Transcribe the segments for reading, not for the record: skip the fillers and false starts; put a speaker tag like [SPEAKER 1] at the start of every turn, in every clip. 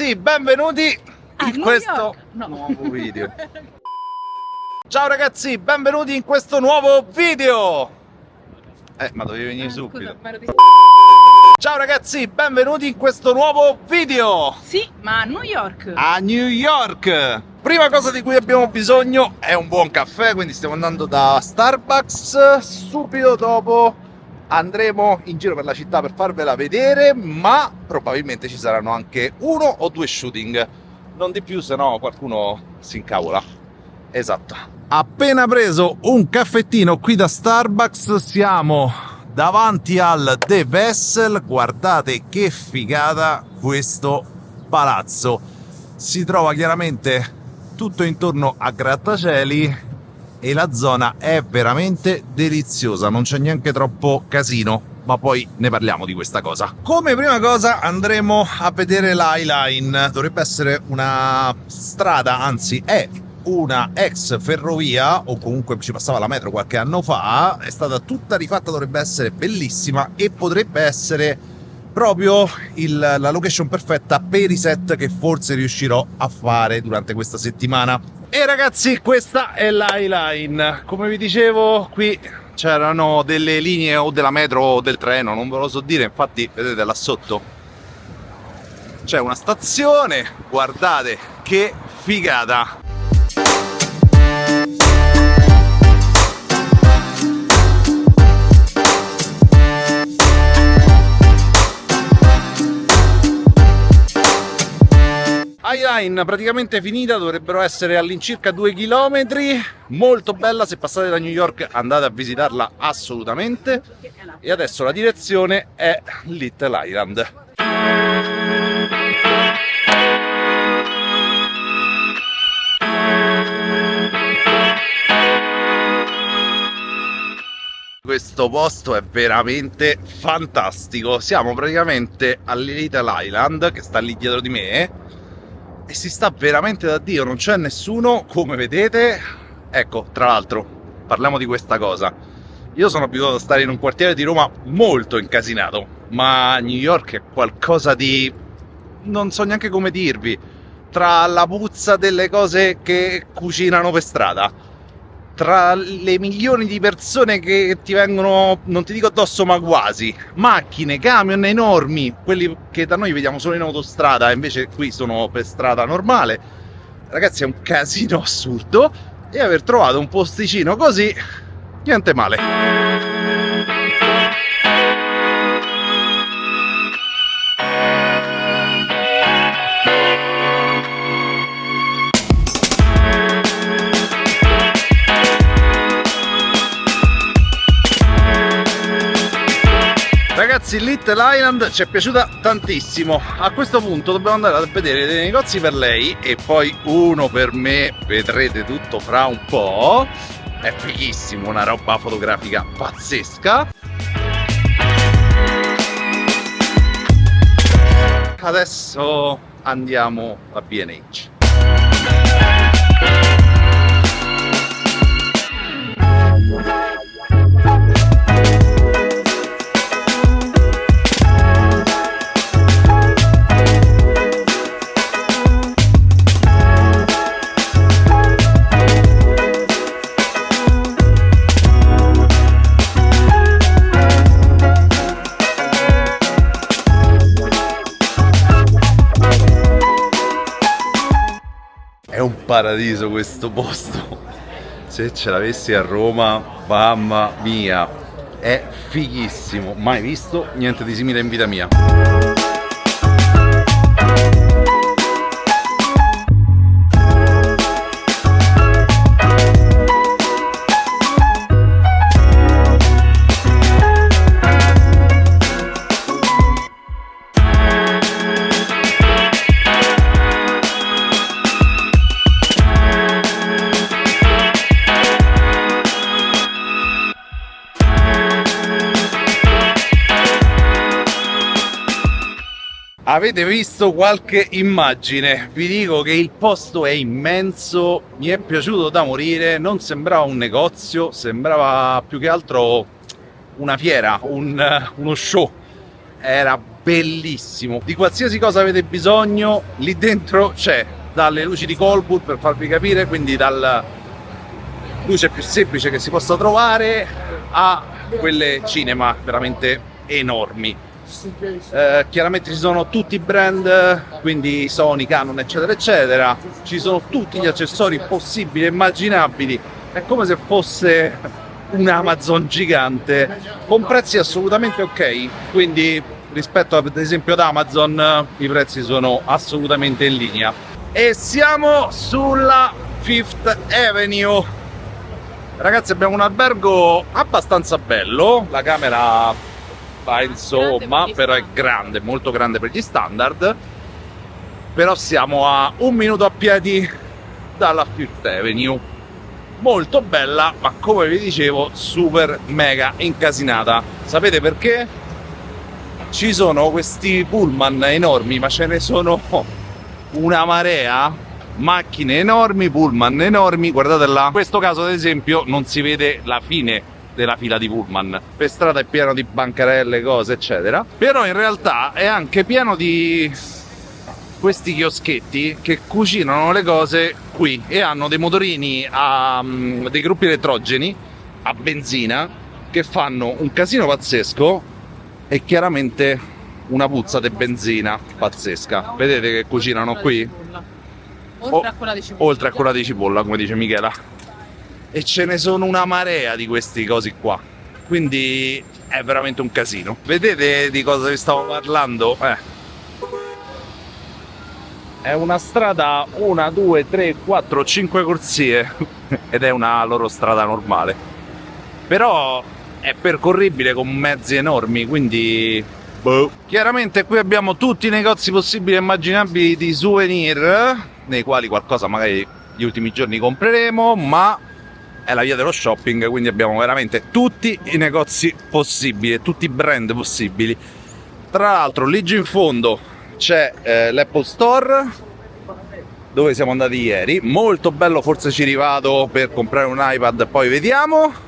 [SPEAKER 1] ragazzi, benvenuti in questo nuovo video. Ciao ragazzi, benvenuti in questo nuovo video. Ma dovevi venire subito. Ciao ragazzi, benvenuti in questo nuovo video.
[SPEAKER 2] Sì, ma a New York.
[SPEAKER 1] A New York. Prima cosa di cui abbiamo bisogno è un buon caffè, quindi stiamo andando da Starbucks. Subito dopo andremo in giro per la città per farvela vedere, ma probabilmente ci saranno anche 1 o 2 shooting, non di più, se no qualcuno si incavola. Esatto. Appena preso un caffettino qui da Starbucks, siamo davanti al The Vessel. Guardate che figata questo palazzo. Si trova chiaramente tutto intorno a grattacieli e la zona è veramente deliziosa, non c'è neanche troppo casino, ma poi ne parliamo di questa cosa. Come prima cosa andremo a vedere l'Highline. Dovrebbe essere una strada, anzi è una ex ferrovia, o comunque ci passava la metro qualche anno fa, è stata tutta rifatta, dovrebbe essere bellissima e potrebbe essere proprio la location perfetta per i set che forse riuscirò a fare durante questa settimana. E ragazzi, questa è l'Highline. Come vi dicevo, qui c'erano delle linee o della metro o del treno, non ve lo so dire, infatti vedete là sotto c'è una stazione, guardate che figata. Highline praticamente finita, dovrebbero essere all'incirca 2 chilometri, molto bella, se passate da New York andate a visitarla assolutamente. E adesso la direzione è Little Island. Questo posto è veramente fantastico, siamo praticamente a Little Island che sta lì dietro di me. E si sta veramente da Dio, non c'è nessuno, come vedete. Ecco, tra l'altro, parliamo di questa cosa. Io sono abituato a stare in un quartiere di Roma molto incasinato, ma New York è qualcosa di... non so neanche come dirvi. Tra la puzza delle cose che cucinano per strada, tra le milioni di persone che ti vengono, non ti dico addosso, ma quasi, macchine, camion enormi, quelli che da noi vediamo solo in autostrada, invece qui sono per strada normale. Ragazzi, è un casino assurdo, e aver trovato un posticino così, niente male. Ragazzi, Little Island ci è piaciuta tantissimo. A questo punto dobbiamo andare a vedere dei negozi per lei e poi uno per me, vedrete tutto fra un po'. È fighissimo, una roba fotografica pazzesca. Adesso andiamo a B&H. È un paradiso questo posto, se ce l'avessi a Roma, mamma mia, è fighissimo, mai visto niente di simile in vita mia. Avete visto qualche immagine? Vi dico che il posto è immenso, mi è piaciuto da morire, non sembrava un negozio, sembrava più che altro una fiera, uno show. Era bellissimo. Di qualsiasi cosa avete bisogno, lì dentro c'è, dalle luci di Colbert per farvi capire, quindi dalla luce più semplice che si possa trovare a quelle cinema veramente enormi. Chiaramente ci sono tutti i brand, quindi Sony, Canon, eccetera eccetera, ci sono tutti gli accessori possibili e immaginabili, è come se fosse un Amazon gigante con prezzi assolutamente ok, quindi rispetto ad esempio ad Amazon i prezzi sono assolutamente in linea. E siamo sulla Fifth Avenue, ragazzi. Abbiamo un albergo abbastanza bello, la camera insomma, però è grande, molto grande per gli standard. Però siamo a un minuto a piedi dalla Fifth Avenue, molto bella, ma come vi dicevo super mega incasinata. Sapete perché? Ci sono questi pullman enormi, ma ce ne sono una marea, macchine enormi, pullman enormi, guardate là. In questo caso ad esempio non si vede la fine della fila di pullman, per strada è pieno di bancarelle, cose eccetera, però in realtà è anche pieno di questi chioschetti che cucinano le cose qui e hanno dei motorini a dei gruppi elettrogeni a benzina che fanno un casino pazzesco e chiaramente una puzza di benzina pazzesca. Vedete che cucinano qui?
[SPEAKER 2] Oltre a quella di cipolla.
[SPEAKER 1] Oltre a quella di cipolla, come dice Michela. E ce ne sono una marea di questi cosi qua, quindi è veramente un casino. Vedete di cosa vi stavo parlando? È una strada 1, 2, 3, 4, 5 corsie ed è una loro strada normale, però è percorribile con mezzi enormi, quindi boh. Chiaramente qui abbiamo tutti i negozi possibili e immaginabili di souvenir, nei quali qualcosa magari gli ultimi giorni compreremo, ma è la via dello shopping, quindi abbiamo veramente tutti i negozi possibili, tutti i brand possibili. Tra l'altro lì giù in fondo c'è l'Apple Store, dove siamo andati ieri, molto bello, forse ci rivado per comprare un iPad, poi vediamo.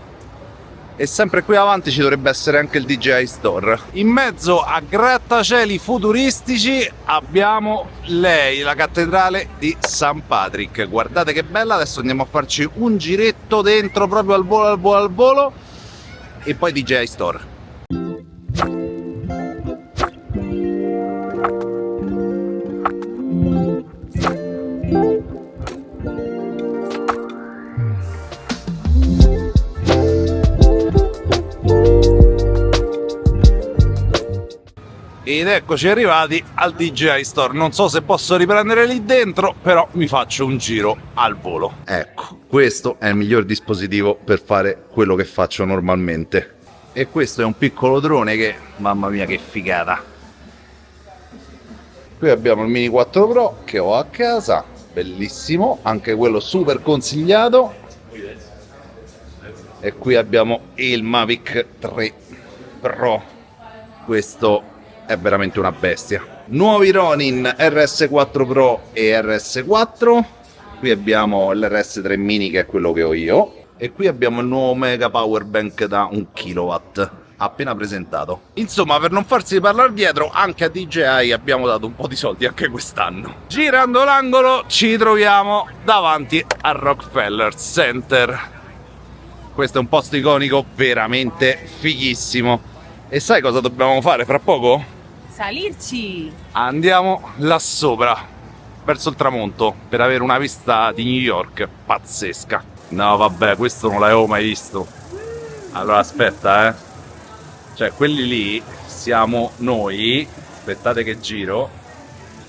[SPEAKER 1] E sempre qui avanti ci dovrebbe essere anche il DJI Store. In mezzo a grattacieli futuristici abbiamo lei, la cattedrale di St. Patrick. Guardate che bella, adesso andiamo a farci un giretto dentro proprio al volo, al volo, al volo, e poi DJI Store. Ed eccoci arrivati al DJI Store. Non so se posso riprendere lì dentro, però mi faccio un giro al volo. Ecco, questo è il miglior dispositivo per fare quello che faccio normalmente. E questo è un piccolo drone che, mamma mia che figata. Qui abbiamo il Mini 4 Pro che ho a casa, bellissimo, anche quello super consigliato. E qui abbiamo il Mavic 3 Pro, questo è veramente una bestia. Nuovi Ronin RS4 Pro e RS4. Qui abbiamo l'RS3 Mini che è quello che ho io. E qui abbiamo il nuovo Mega Power Bank da 1 kW, appena presentato. Insomma, per non farsi parlare dietro, anche a DJI abbiamo dato un po' di soldi anche quest'anno. Girando l'angolo ci troviamo davanti al Rockefeller Center. Questo è un posto iconico veramente fighissimo. E sai cosa dobbiamo fare fra poco?
[SPEAKER 2] Salirci!
[SPEAKER 1] Andiamo là sopra, verso il tramonto, per avere una vista di New York pazzesca. No vabbè, questo non l'avevo mai visto. Allora aspetta, cioè quelli lì siamo noi. Aspettate che giro,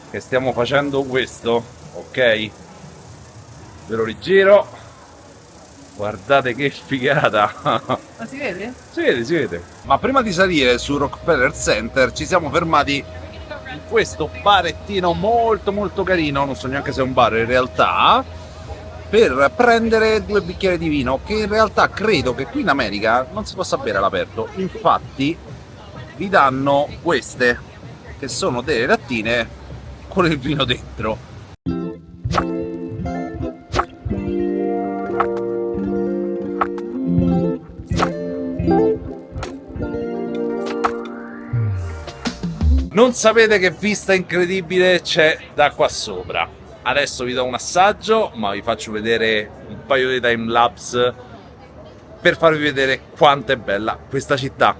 [SPEAKER 1] che stiamo facendo questo, ok? Ve lo rigiro. Guardate che figata!
[SPEAKER 2] Ma si vede?
[SPEAKER 1] Si vede, si vede. Ma prima di salire su Rockefeller Center ci siamo fermati in questo barettino molto molto carino, non so neanche se è un bar in realtà, per prendere 2 bicchieri di vino, che in realtà credo che qui in America non si possa bere all'aperto. Infatti vi danno queste, che sono delle lattine con il vino dentro. Non Non sapete che vista incredibile c'è da qua sopra. Adesso vi do un assaggio, ma vi faccio vedere un paio di time lapse per farvi vedere quanto è bella questa città.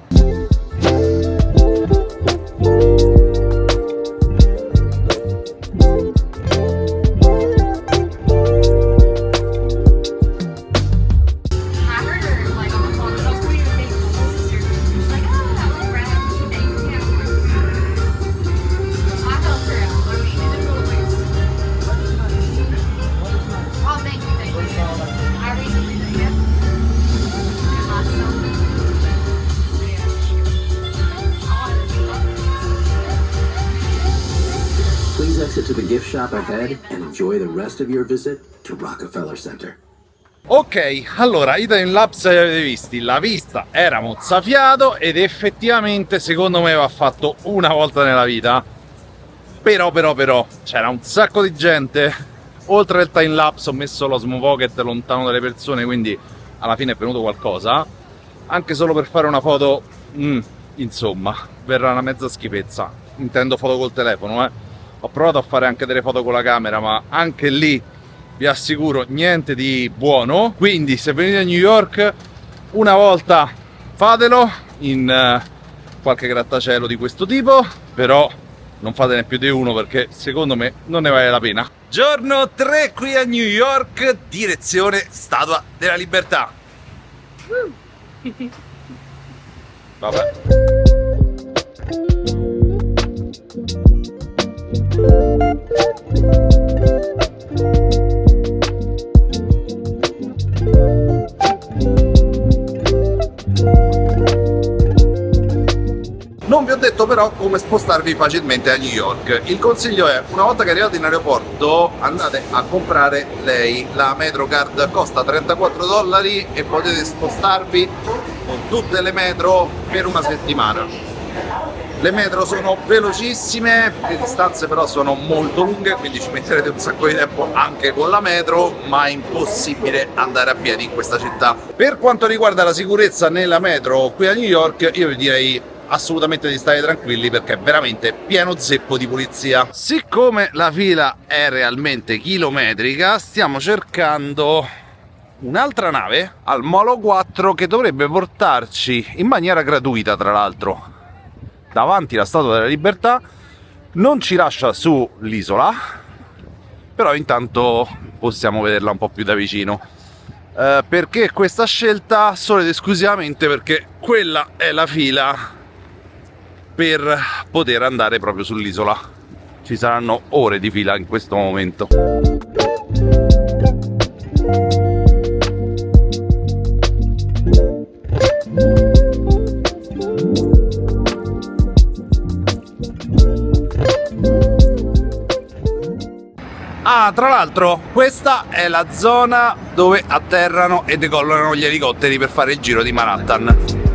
[SPEAKER 3] Please exit to the gift shop ahead and enjoy the rest of your visit to Rockefeller Center.
[SPEAKER 1] Ok, allora i timelapse avete visti, la vista era mozzafiato ed effettivamente secondo me va fatto una volta nella vita. Però c'era un sacco di gente. Oltre al timelapse ho messo lo Osmo Pocket lontano dalle persone, quindi alla fine è venuto qualcosa. Anche solo per fare una foto, insomma, verrà una mezza schifezza. Intendo foto col telefono, Ho provato a fare anche delle foto con la camera, ma anche lì vi assicuro niente di buono. Quindi se venite a New York una volta fatelo in qualche grattacielo di questo tipo, però non fatene più di uno perché secondo me non ne vale la pena. Giorno 3 qui a New York, direzione Statua della Libertà. Vabbè. Non vi ho detto però come spostarvi facilmente a New York. Il consiglio è, una volta che arrivate in aeroporto, andate a comprare lei la MetroCard, costa $34 e potete spostarvi con tutte le metro per una settimana. Le metro sono velocissime, le distanze però sono molto lunghe, quindi ci metterete un sacco di tempo anche con la metro, ma è impossibile andare a piedi in questa città. Per quanto riguarda la sicurezza nella metro qui a New York, io vi direi assolutamente di stare tranquilli perché è veramente pieno zeppo di polizia. Siccome la fila è realmente chilometrica, stiamo cercando un'altra nave al Molo 4 che dovrebbe portarci in maniera gratuita, tra l'altro, davanti alla Statua della Libertà. Non ci lascia sull'isola, però intanto possiamo vederla un po' più da vicino. Perché questa scelta? Solo ed esclusivamente perché quella è la fila per poter andare proprio sull'isola. Ci saranno ore di fila in questo momento. Ah, tra l'altro, questa è la zona dove atterrano e decollano gli elicotteri per fare il giro di Manhattan.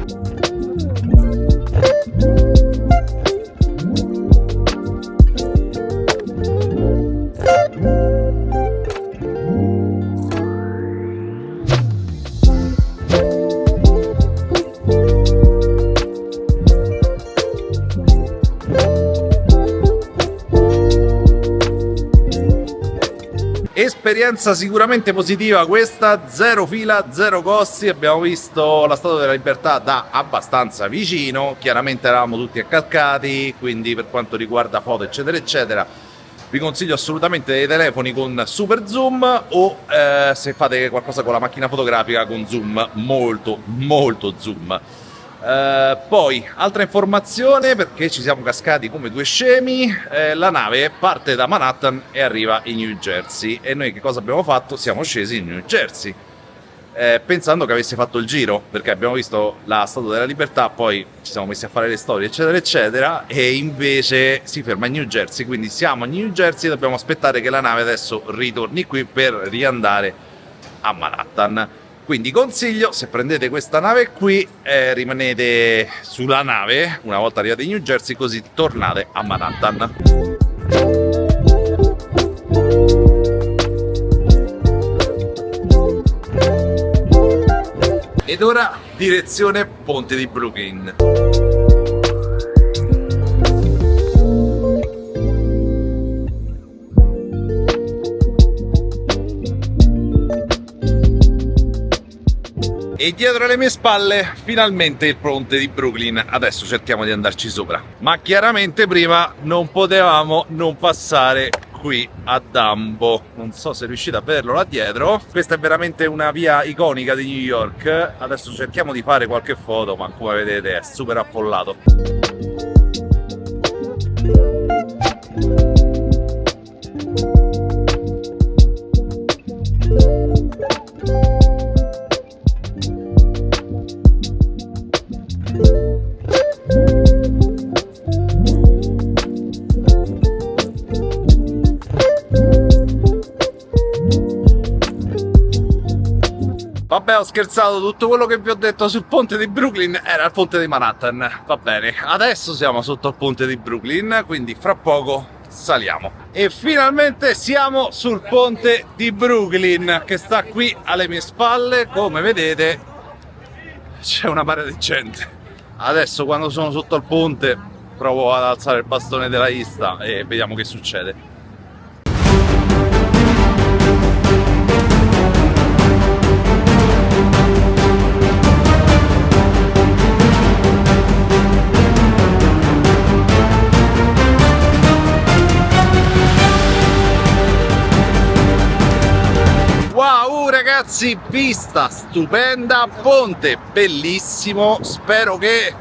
[SPEAKER 1] Esperienza sicuramente positiva questa, zero fila, zero costi. Abbiamo visto la Statua della Libertà da abbastanza vicino, chiaramente eravamo tutti accalcati, quindi per quanto riguarda foto eccetera eccetera vi consiglio assolutamente dei telefoni con super zoom o se fate qualcosa con la macchina fotografica con zoom molto zoom. Poi, altra informazione, perché ci siamo cascati come due scemi, la nave parte da Manhattan e arriva in New Jersey e noi che cosa abbiamo fatto? Siamo scesi in New Jersey pensando che avesse fatto il giro, perché abbiamo visto la Statua della Libertà, poi ci siamo messi a fare le storie eccetera eccetera e invece si ferma in New Jersey, quindi siamo a New Jersey e dobbiamo aspettare che la nave adesso ritorni qui per riandare a Manhattan. Quindi consiglio, se prendete questa nave qui, rimanete sulla nave una volta arrivati in New Jersey, così tornate a Manhattan. Ed ora direzione Ponte di Brooklyn. E dietro alle mie spalle finalmente il ponte di Brooklyn. Adesso cerchiamo di andarci sopra, ma chiaramente prima non potevamo non passare qui a Dumbo. Non so se riuscite a vederlo là dietro. Questa è veramente una via iconica di New York. Adesso cerchiamo di fare qualche foto, ma come vedete è super affollato. Vabbè, ho scherzato, tutto quello che vi ho detto sul ponte di Brooklyn era il ponte di Manhattan. Va bene, adesso siamo sotto il ponte di Brooklyn, quindi fra poco saliamo. E finalmente siamo sul ponte di Brooklyn, che sta qui alle mie spalle. Come vedete c'è una marea di gente. Adesso quando sono sotto il ponte provo ad alzare il bastone della vista e vediamo che succede. Wow ragazzi, vista stupenda, ponte bellissimo, spero che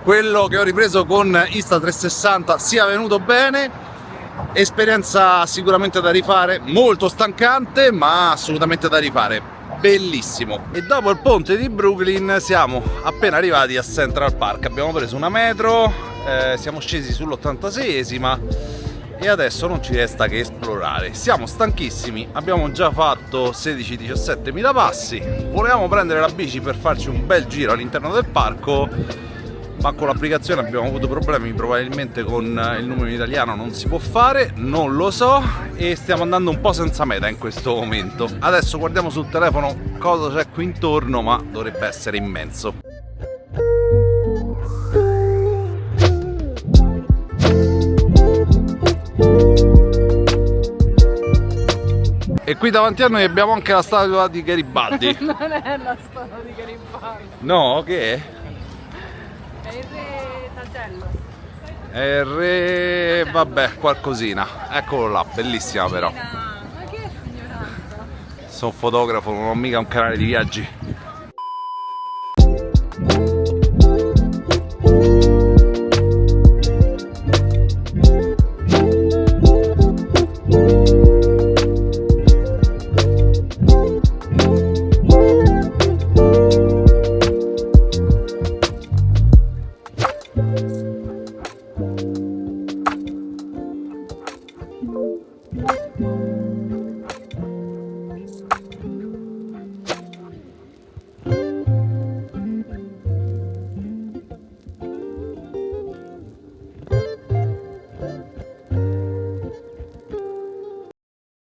[SPEAKER 1] quello che ho ripreso con Insta360 sia venuto bene. Esperienza sicuramente da rifare, molto stancante ma assolutamente da rifare, bellissimo. E dopo il ponte di Brooklyn siamo appena arrivati a Central Park, abbiamo preso una metro, siamo scesi sull'86esima e adesso non ci resta che esplorare. Siamo stanchissimi, abbiamo già fatto 16-17 mila passi, volevamo prendere la bici per farci un bel giro all'interno del parco, ma con l'applicazione abbiamo avuto problemi, probabilmente con il numero in italiano non si può fare, non lo so, e stiamo andando un po' senza meta in questo momento. Adesso guardiamo sul telefono cosa c'è qui intorno, ma dovrebbe essere immenso. E qui davanti a noi abbiamo anche la statua di Garibaldi.
[SPEAKER 2] Non è la statua di Garibaldi.
[SPEAKER 1] No, che è?
[SPEAKER 2] È il re Tagello.
[SPEAKER 1] È il re... vabbè, qualcosina. Eccolo là, bellissima però.
[SPEAKER 2] Ma che ignoranza.
[SPEAKER 1] Sono fotografo, non ho mica un canale di viaggi.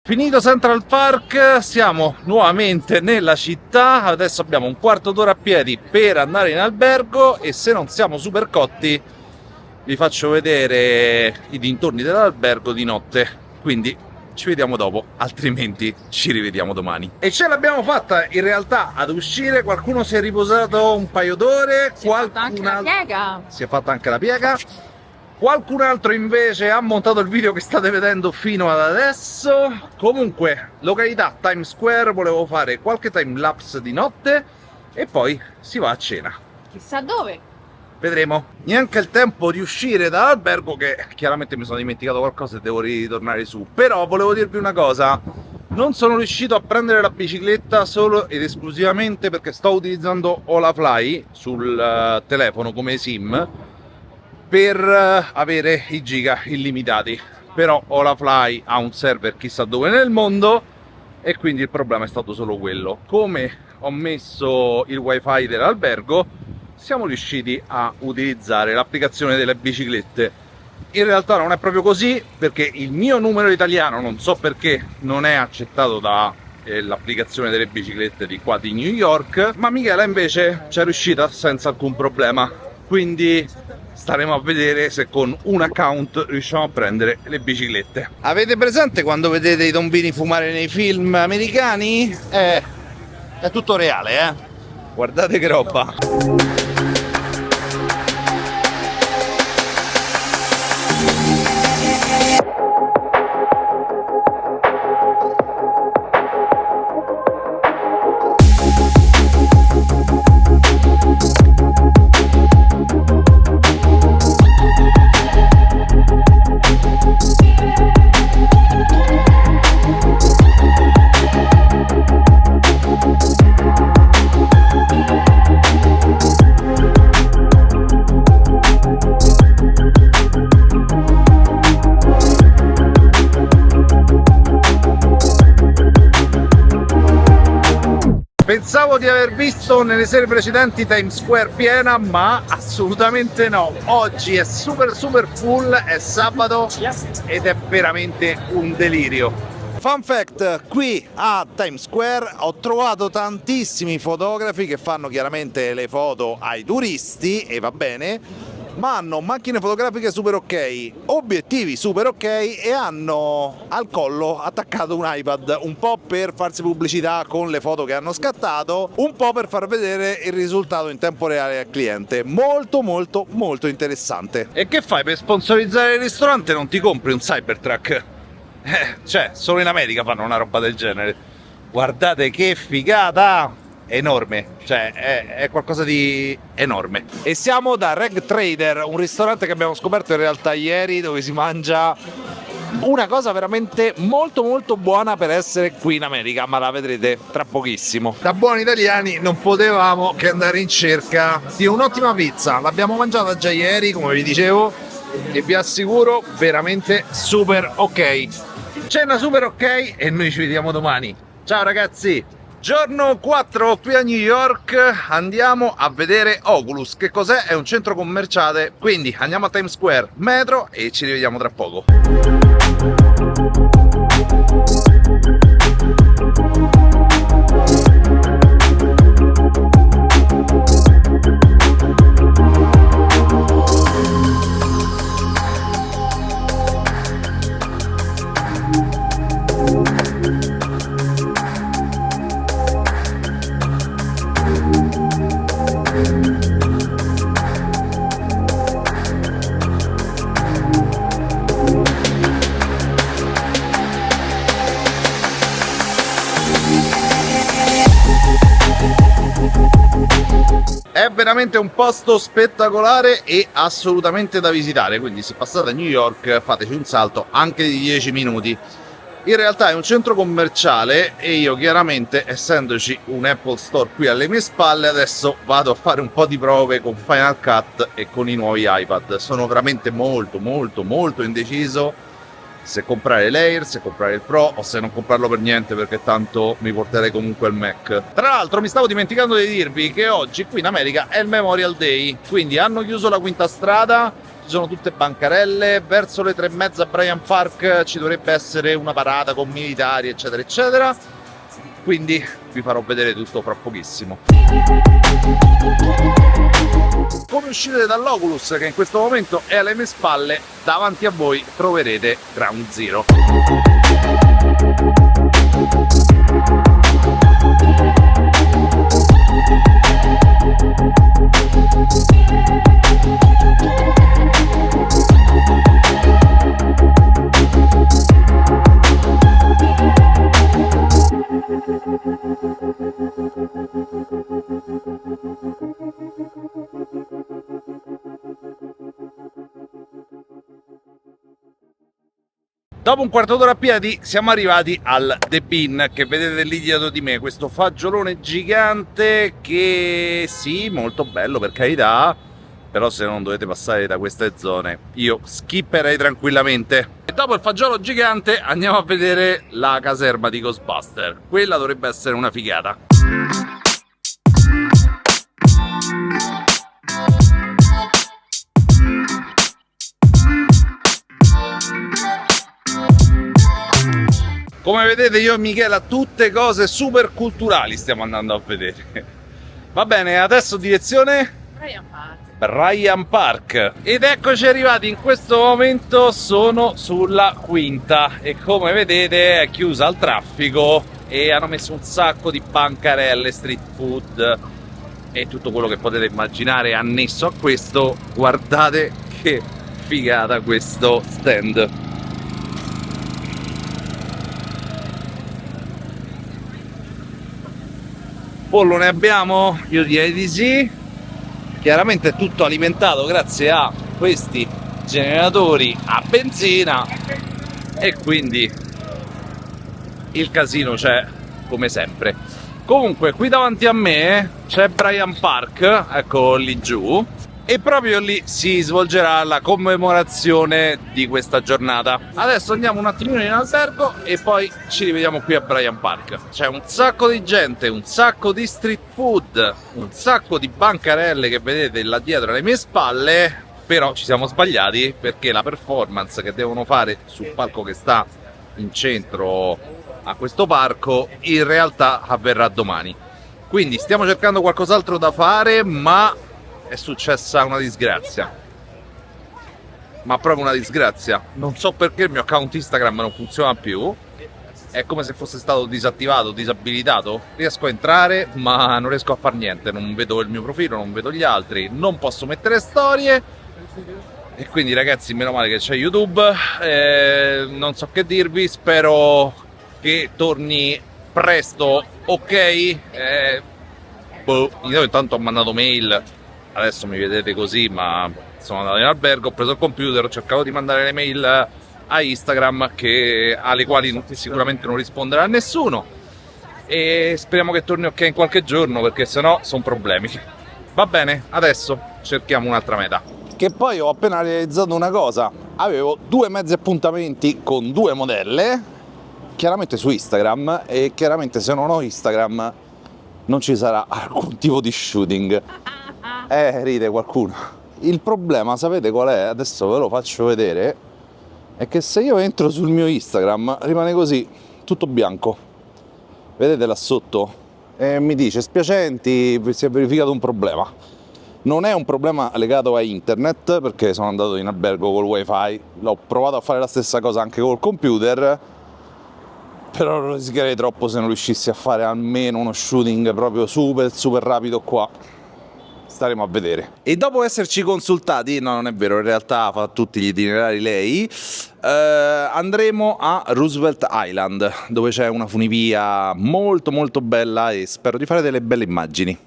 [SPEAKER 1] Finito Central Park, siamo nuovamente nella città. Adesso abbiamo un quarto d'ora a piedi per andare in albergo e se non siamo super cotti vi faccio vedere i dintorni dell'albergo di notte. Quindi ci vediamo dopo, altrimenti ci rivediamo domani. E ce l'abbiamo fatta in realtà ad uscire. Qualcuno si è riposato un paio d'ore,
[SPEAKER 2] Si è fatta anche la piega.
[SPEAKER 1] si è fatta anche la piega. Qualcun altro invece ha montato il video che state vedendo fino ad adesso. Comunque, località Times Square, volevo fare qualche time lapse di notte e poi si va a cena.
[SPEAKER 2] Chissà dove.
[SPEAKER 1] Vedremo. Neanche il tempo di uscire dall'albergo, che chiaramente mi sono dimenticato qualcosa e devo ritornare su. Però volevo dirvi una cosa. Non sono riuscito a prendere la bicicletta solo ed esclusivamente perché sto utilizzando Olafly sul telefono come SIM per avere i giga illimitati. Però Olafly ha un server chissà dove nel mondo e quindi il problema è stato solo quello. Come ho messo il wifi dell'albergo siamo riusciti a utilizzare l'applicazione delle biciclette. In realtà non è proprio così, perché il mio numero italiano non so perché non è accettato dall'applicazione delle biciclette di qua di New York, ma Michela invece ci è riuscita senza alcun problema. Quindi staremo a vedere se con un account riusciamo a prendere le biciclette. Avete presente quando vedete i tombini fumare nei film americani? È tutto reale, Guardate che roba. Pensavo di aver visto nelle serie precedenti Times Square piena, ma assolutamente no. Oggi è super full, è sabato ed è veramente un delirio. Fun fact, qui a Times Square ho trovato tantissimi fotografi che fanno chiaramente le foto ai turisti, e va bene, ma hanno macchine fotografiche super ok, obiettivi super ok e hanno al collo attaccato un iPad, un po' per farsi pubblicità con le foto che hanno scattato, un po' per far vedere il risultato in tempo reale al cliente. Molto interessante. E che fai? Per sponsorizzare il ristorante non ti compri un Cybertruck? Cioè, solo in America fanno una roba del genere. Guardate che figata! Enorme, cioè è qualcosa di enorme. E siamo da Reg Trader, un ristorante che abbiamo scoperto in realtà ieri, dove si mangia una cosa veramente molto buona per essere qui in America, ma la vedrete tra pochissimo. Da buoni italiani non potevamo che andare in cerca di un'ottima pizza. L'abbiamo mangiata già ieri, come vi dicevo, e vi assicuro veramente super ok. Cena super ok e noi ci vediamo domani. Ciao ragazzi! Giorno 4 qui a New York, andiamo a vedere Oculus. Che cos'è? È un centro commerciale, quindi andiamo a Times Square, metro, e ci rivediamo tra poco. È veramente un posto spettacolare e assolutamente da visitare, quindi se passate a New York fateci un salto anche di 10 minuti. In realtà è un centro commerciale e io chiaramente, essendoci un Apple Store qui alle mie spalle, adesso vado a fare un po' di prove con Final Cut e con i nuovi iPad. Sono veramente molto indeciso se comprare l'Air, se comprare il Pro o se non comprarlo per niente, perché tanto mi porterei comunque il Mac. Tra l'altro mi stavo dimenticando di dirvi che oggi qui in America è il Memorial Day, quindi hanno chiuso la quinta strada, ci sono tutte bancarelle, verso le 3:30 a Bryant Park ci dovrebbe essere una parata con militari eccetera, quindi vi farò vedere tutto fra pochissimo. Come uscite dall'Oculus, che in questo momento è alle mie spalle, davanti a voi troverete Ground Zero. Dopo un quarto d'ora a piedi siamo arrivati al The Bean, che vedete lì dietro di me, questo fagiolone gigante che sì, molto bello per carità, però se non dovete passare da queste zone io skipperei tranquillamente. E dopo il fagiolo gigante andiamo a vedere la caserma di Ghostbuster, quella dovrebbe essere una figata. Come vedete io e Michela tutte cose super culturali stiamo andando a vedere. Va bene, adesso direzione Bryant Park. Ed eccoci arrivati, in questo momento sono sulla quinta e come vedete è chiusa al traffico e hanno messo un sacco di bancarelle, street food, e tutto quello che potete immaginare annesso a questo. Guardate che figata questo stand. Pollo ne abbiamo? Io direi di sì. Chiaramente è tutto alimentato grazie a questi generatori a benzina e quindi il casino c'è come sempre. Comunque qui davanti a me c'è Bryant Park, ecco lì giù, e proprio lì si svolgerà la commemorazione di questa giornata. Adesso andiamo un attimino in albergo e poi ci rivediamo qui a Bryant Park. C'è un sacco di gente, un sacco di street food, un sacco di bancarelle che vedete là dietro alle mie spalle, però ci siamo sbagliati perché la performance che devono fare sul palco che sta in centro a questo parco in realtà avverrà domani. Quindi stiamo cercando qualcos'altro da fare, ma è successa una disgrazia, ma proprio una disgrazia. Non so perché il mio account Instagram non funziona più, è come se fosse stato disattivato, disabilitato. Riesco a entrare ma non riesco a fare niente, non vedo il mio profilo, non vedo gli altri, non posso mettere storie e quindi ragazzi meno male che c'è YouTube. Non so che dirvi, spero che torni presto, ok? Io intanto ho mandato mail. Adesso mi vedete così, ma sono andato in albergo, ho preso il computer, ho cercato di mandare le mail a Instagram alle quali sicuramente non risponderà nessuno, e speriamo che torni ok in qualche giorno, perché sennò sono problemi. Va bene, adesso cerchiamo un'altra meta. Che poi ho appena realizzato una cosa: avevo 2 mezzi appuntamenti con 2 modelle, chiaramente su Instagram, e chiaramente se non ho Instagram non ci sarà alcun tipo di shooting. Ride qualcuno. Il problema, sapete qual è? Adesso ve lo faccio vedere. È che se io entro sul mio Instagram rimane così, tutto bianco. Vedete là sotto? E mi dice: spiacenti, si è verificato un problema. Non è un problema legato a internet, perché sono andato in albergo col wifi, l'ho provato a fare la stessa cosa anche col computer, però non rischierei troppo se non riuscissi a fare almeno uno shooting proprio super rapido qua. Staremo a vedere. E dopo esserci consultati, no, non è vero, in realtà fa tutti gli itinerari lei, andremo a Roosevelt Island, dove c'è una funivia molto bella e spero di fare delle belle immagini.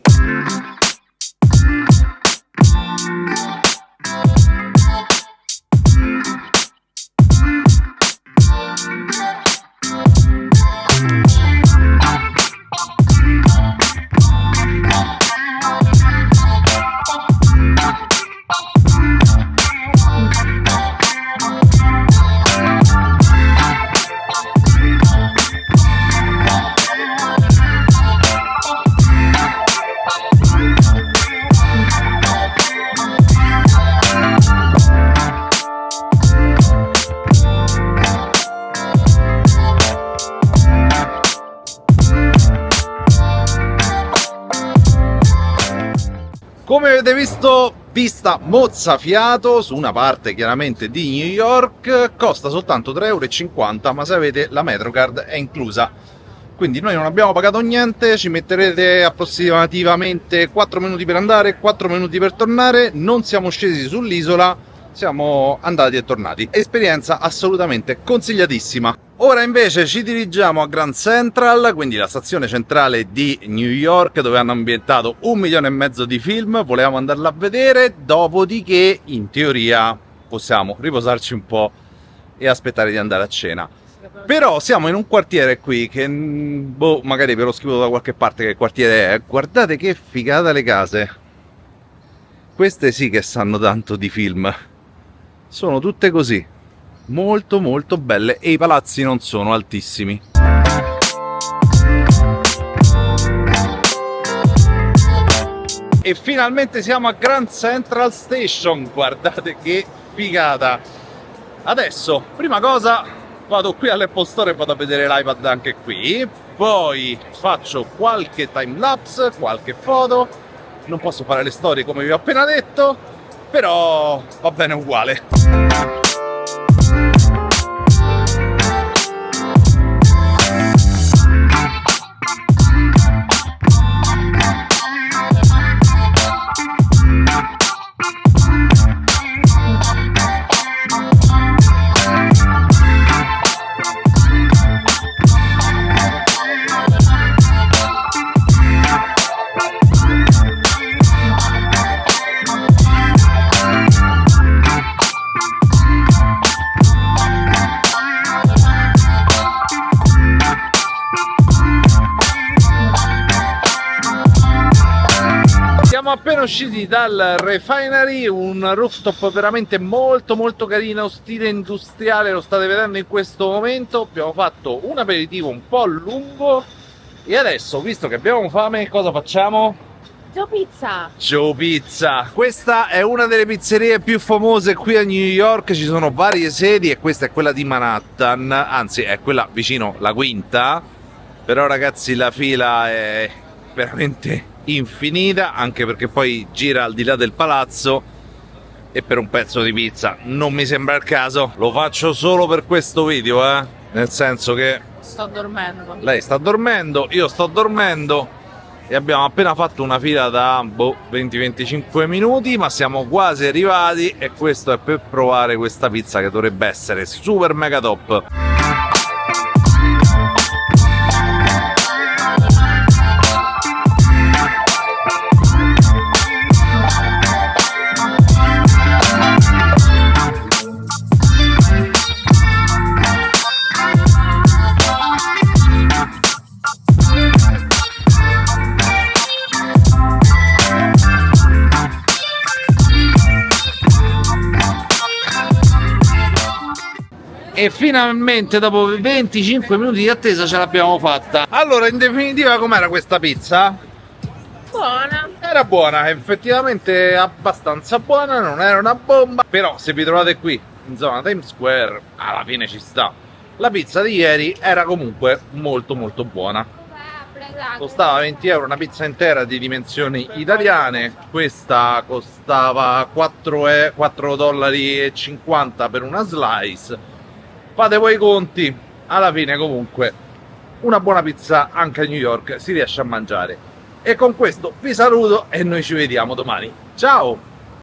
[SPEAKER 1] Come avete visto, vista mozzafiato su una parte chiaramente di New York, costa soltanto 3,50 €, ma se avete la Metrocard è inclusa. Quindi noi non abbiamo pagato niente, ci metterete approssimativamente 4 minuti per andare, 4 minuti per tornare, non siamo scesi sull'isola, siamo andati e tornati. Esperienza assolutamente consigliatissima. Ora invece ci dirigiamo a Grand Central, quindi la stazione centrale di New York, dove hanno ambientato 1,5 milioni di film. Volevamo andarla a vedere, dopodiché in teoria possiamo riposarci un po' e aspettare di andare a cena. Però siamo in un quartiere qui che, magari ve l'ho scritto da qualche parte che quartiere è. Guardate che figata le case. Queste sì che sanno tanto di film. Sono tutte così, molto belle, e i palazzi non sono altissimi. E finalmente siamo a Grand Central Station, guardate che figata. Adesso, prima cosa, vado qui all'Apple Store e vado a vedere l'iPad anche qui, poi faccio qualche timelapse, qualche foto. Non posso fare le storie come vi ho appena detto, però va bene uguale. appena usciti dal Refinery, un rooftop veramente molto molto carino, stile industriale, lo state vedendo in questo momento. Abbiamo fatto un aperitivo un po' lungo e adesso, visto che abbiamo fame, cosa facciamo?
[SPEAKER 2] Joe Pizza.
[SPEAKER 1] Joe Pizza. Questa è una delle pizzerie più famose qui a New York, ci sono varie sedi e questa è quella di Manhattan, anzi è quella vicino la quinta, però ragazzi la fila è veramente infinita, anche perché poi gira al di là del palazzo e per un pezzo di pizza non mi sembra il caso. Lo faccio solo per questo video, nel senso che
[SPEAKER 2] Sto dormendo.
[SPEAKER 1] lei sta dormendo, io sto dormendo e abbiamo appena fatto una fila da 20-25 minuti, ma siamo quasi arrivati e questo è per provare questa pizza che dovrebbe essere super mega top. E finalmente dopo 25 minuti di attesa ce l'abbiamo fatta. Allora, in definitiva, com'era questa pizza?
[SPEAKER 2] Buona.
[SPEAKER 1] Era buona, effettivamente abbastanza buona, non era una bomba. Però se vi trovate qui in zona Times Square, alla fine ci sta. La pizza di ieri era comunque molto molto buona. Costava 20 euro una pizza intera di dimensioni italiane. Questa costava 4,50 dollari per una slice. Fate voi i conti, alla fine comunque una buona pizza anche a New York si riesce a mangiare. E con questo vi saluto e noi ci vediamo domani. Ciao!